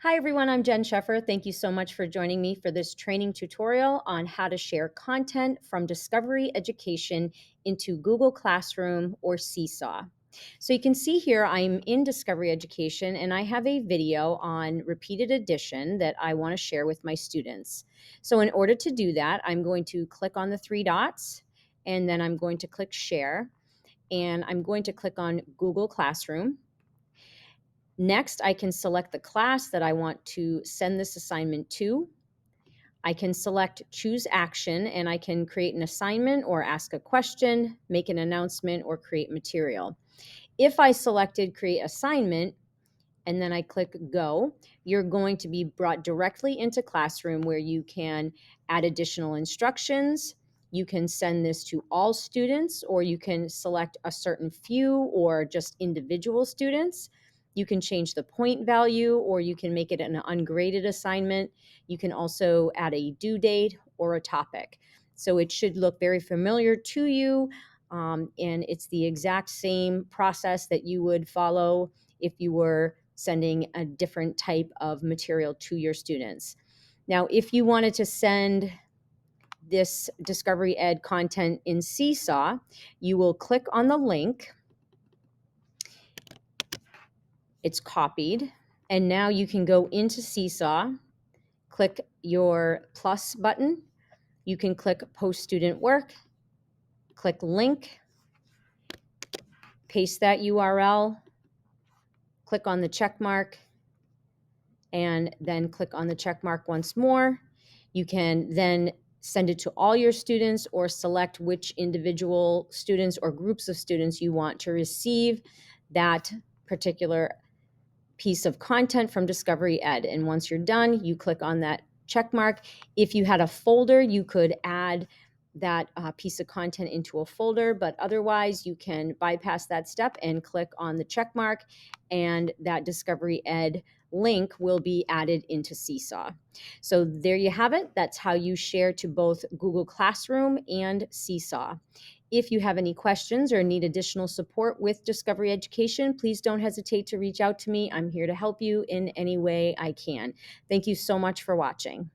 Hi everyone, I'm Jen Sheffer. Thank you so much for joining me for this training tutorial on how to share content from Discovery Education into Google Classroom or Seesaw. So you can see here I'm in Discovery Education and I have a video on repeated addition that I want to share with my students. So in order to do that, I'm going to click on the three dots and then I'm going to click Share and I'm going to click on Google Classroom. Next, I can select the class that I want to send this assignment to. I can select Choose Action, and I can create an assignment or ask a question, make an announcement, or create material. If I selected Create Assignment, and then I click Go, you're going to be brought directly into Classroom where you can add additional instructions. You can send this to all students, or you can select a certain few or just individual students. You can change the point value, or you can make it an ungraded assignment. You can also add a due date or a topic. So it should look very familiar to you, and it's the exact same process that you would follow if you were sending a different type of material to your students. Now, if you wanted to send this Discovery Ed content in Seesaw, you will click on the link. It's copied. And now you can go into Seesaw, click your plus button. You can click Post Student Work, click Link, paste that URL, click on the check mark, and then click on the check mark once more. You can then send it to all your students or select which individual students or groups of students you want to receive that particular piece of content from Discovery Ed. And once you're done, you click on that check mark. If you had a folder, you could add that piece of content into a folder, but otherwise you can bypass that step and click on the check mark, and that Discovery Ed link will be added into Seesaw. So there you have it. That's how you share to both Google Classroom and Seesaw. If you have any questions or need additional support with Discovery Education, please don't hesitate to reach out to me. I'm here to help you in any way I can. Thank you so much for watching.